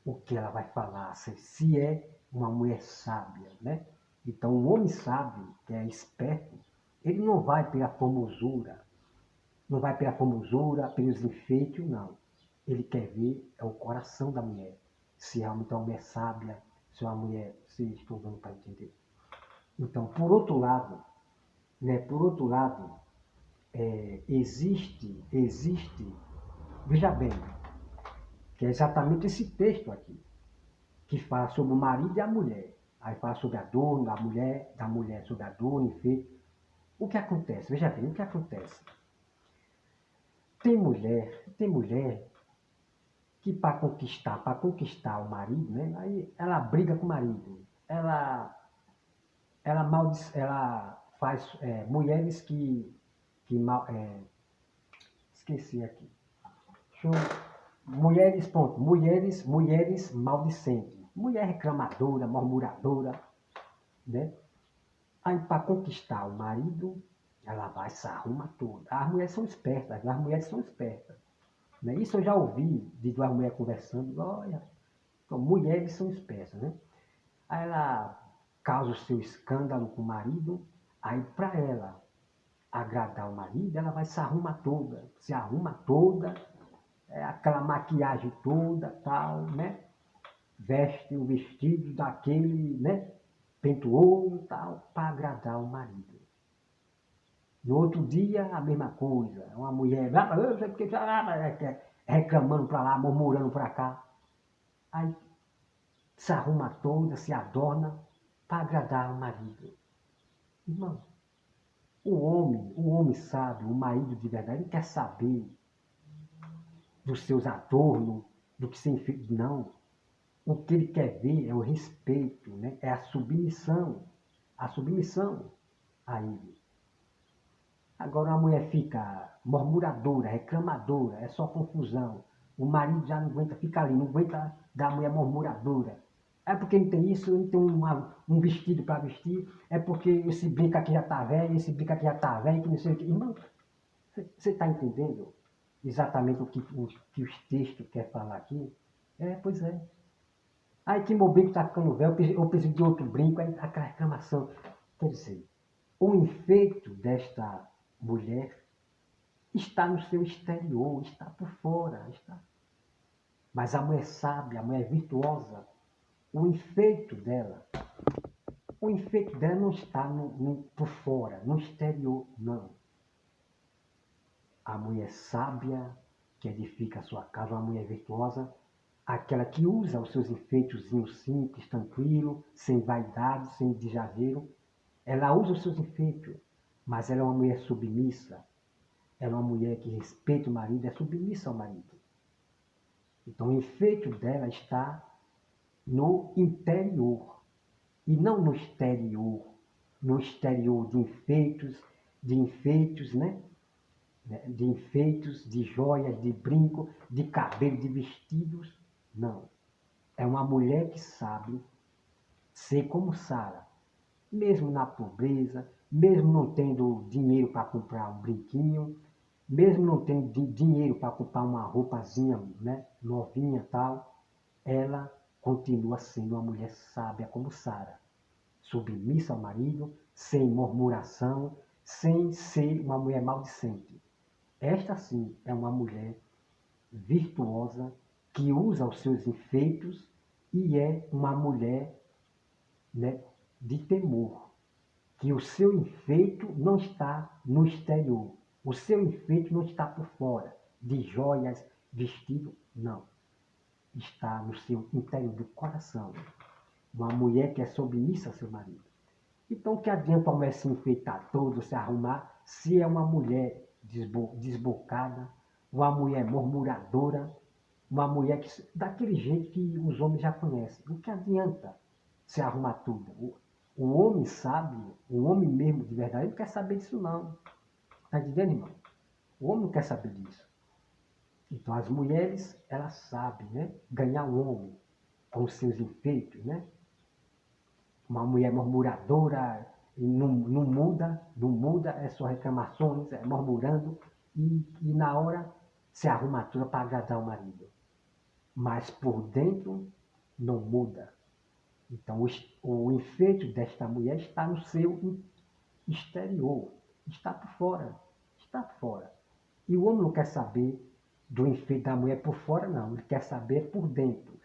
S1: o que ela vai falar, se é uma mulher sábia, né? Então, o homem sábio, que é esperto, ele não vai pela formosura, não vai pela formosura, pelos enfeites, não. Ele quer ver é o coração da mulher. Se realmente é uma mulher sábia, se é uma mulher, se estou dando para entender. Então, por outro lado, existe, veja bem, que é exatamente esse texto aqui, que fala sobre o marido e a mulher. Aí fala sobre a dor da mulher sobre a dor, enfim. O que acontece? Veja bem, o que acontece? Tem mulher que para conquistar o marido, né? Aí ela briga com o marido. Ela faz mulheres que mal, esqueci aqui. Mulheres maldicentes. Mulher reclamadora, murmuradora, né? Aí para conquistar o marido, ela vai se arruma toda. As mulheres são espertas. Né? Isso eu já ouvi de duas mulheres conversando. Olha, então, mulheres são espertas, né? Aí ela causa o seu escândalo com o marido, aí para ela agradar o marido, ela vai se arruma toda, aquela maquiagem toda, tal, né? Veste o vestido daquele, né? Penteou, tal, para agradar o marido. No outro dia, a mesma coisa. Uma mulher reclamando para lá, murmurando para cá. Aí se arruma toda, se adorna para agradar o marido. Irmão, o homem sábio, o marido de verdade, ele quer saber dos seus adornos, do que se enfim, não. O que ele quer ver é o respeito, né? É a submissão a ele. Agora a mulher fica murmuradora, reclamadora, é só confusão. O marido já não aguenta ficar ali, não aguenta da mulher murmuradora. É porque não tem isso, não tem um vestido para vestir, é porque esse brinco aqui já está velho, esse brinco aqui já está velho, que não sei o que. Irmão, você está entendendo exatamente o que os textos querem falar aqui? Pois é. Aí que meu brinco está ficando velho, eu preciso de outro brinco, aí aquela reclamação. Quer dizer, o enfeito desta mulher está no seu exterior, está por fora, está. Mas a mulher sábia, a mulher virtuosa, o enfeito dela, não está por fora, no exterior, não. A mulher sábia, que edifica a sua casa, uma mulher virtuosa, aquela que usa os seus enfeitozinhos simples, tranquilo, sem vaidade, sem exagero, ela usa os seus enfeitos, mas ela é uma mulher submissa, ela é uma mulher que respeita o marido, é submissa ao marido. Então o enfeite dela está no interior e não no exterior. No exterior de enfeitos, né? De enfeitos, de joias, de brinco, de cabelo, de vestidos. Não. É uma mulher que sabe ser como Sara, mesmo na pobreza, mesmo não tendo dinheiro para comprar um brinquinho, mesmo não tendo dinheiro para comprar uma roupazinha, né, novinha e tal, ela continua sendo uma mulher sábia como Sara, submissa ao marido, sem murmuração, sem ser uma mulher maldicente. Esta sim é uma mulher virtuosa que usa os seus enfeitos e é uma mulher, né, de temor, que o seu enfeito não está no exterior, o seu enfeite não está por fora, de joias, vestido, não. Está no seu interior do coração. Uma mulher que é submissa ao seu marido. Então, que adianta a mulher se enfeitar todo, se arrumar, se é uma mulher desbocada, uma mulher murmuradora, uma mulher daquele jeito que os homens já conhecem. O que adianta se arrumar tudo? O homem sábio, o homem mesmo de verdade, ele não quer saber disso não. Está entendendo, irmão? O homem não quer saber disso. Então as mulheres, elas sabem, né? Ganhar o homem com os seus enfeites, né? Uma mulher murmuradora, e não muda, é só reclamações, é murmurando, e na hora se arruma tudo para agradar o marido. Mas por dentro não muda. Então o enfeite desta mulher está no seu exterior, está por fora, está por fora. E o homem não quer saber do enfeite da mulher por fora, não. Ele quer saber por dentro.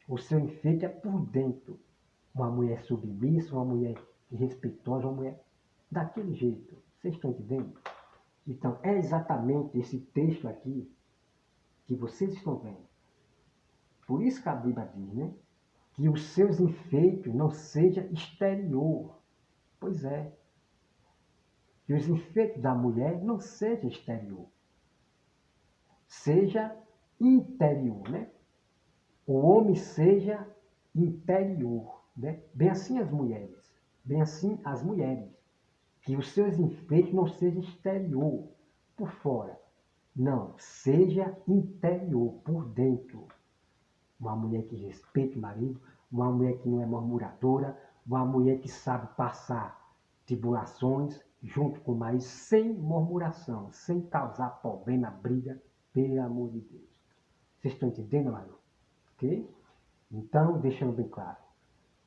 S1: O seu enfeite é por dentro. Uma mulher submissa, uma mulher respeitosa, uma mulher daquele jeito. Vocês estão entendendo? Então, é exatamente esse texto aqui que vocês estão vendo. Por isso que a Bíblia diz, né? Que os seus enfeites não sejam exterior. Pois é. Que os enfeites da mulher não sejam exterior. Seja interior, né? O homem seja interior, né? Bem assim as mulheres. Bem assim as mulheres. Que os seus enfeites não sejam exterior, por fora. Não, seja interior, por dentro. Uma mulher que respeita o marido, uma mulher que não é murmuradora, uma mulher que sabe passar tribulações junto com o marido, sem murmuração, sem causar problema, briga, pelo amor de Deus. Vocês estão entendendo, mano? Ok? Então, deixando bem claro,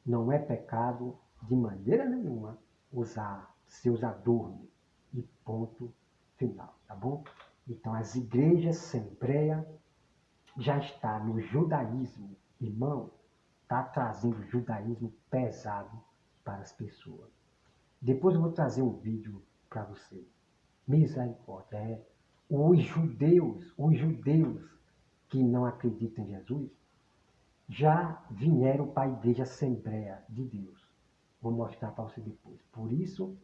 S1: não é pecado de maneira nenhuma usar seus adornos e ponto final, tá bom? Então, as igrejas Assembleia já está no judaísmo, irmão, está trazendo o judaísmo pesado para as pessoas. Depois eu vou trazer um vídeo para você. Misericórdia. Os judeus que não acreditam em Jesus já vieram para a igreja Assembleia de Deus. Vou mostrar para você depois. Por isso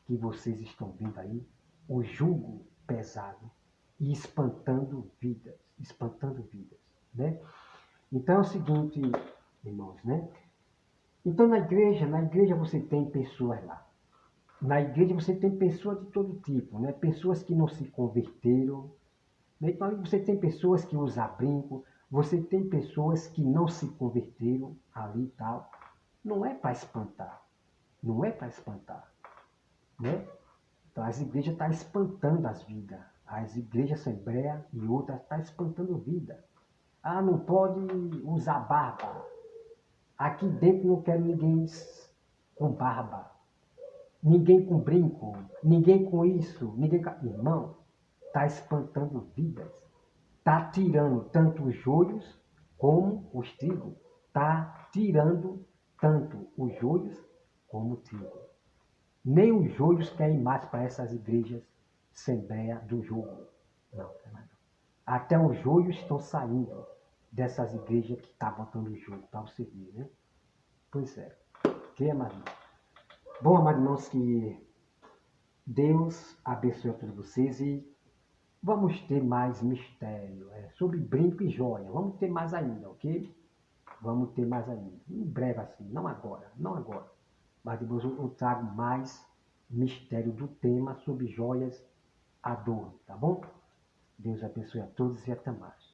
S1: que vocês estão vendo aí o jugo pesado e espantando vidas, né? Então é o seguinte, irmãos, né? Então na igreja você tem pessoas lá. Na igreja você tem pessoas de todo tipo, né? Pessoas que não se converteram, né? Então você tem pessoas que usam brinco, você tem pessoas que não se converteram ali e tal. Não é para espantar, não é para espantar, né? Então as igrejas estão espantando as vidas. As igrejas Assembleia e outras estão espantando vida. Ah, não pode usar barba. Aqui dentro não quero ninguém com barba. Ninguém com brinco. Ninguém com isso. Irmão, está espantando vidas. Está tirando tanto os joios como os trigos. Está tirando tanto os joios como o trigo. Nem os joios querem mais para essas igrejas Assembleia do jogo. Não, não. Até os joios estão saindo dessas igrejas que estão botando o joio para você ver, né? Pois é. Ok, amado? Bom, amados irmãos, que Deus abençoe a todos vocês e vamos ter mais mistério sobre brinco e joia. Vamos ter mais ainda, ok? Vamos ter mais ainda. Em breve assim, não agora, não agora. Mas depois eu trago mais mistério do tema sobre joias adorno, tá bom? Deus abençoe a todos e até mais.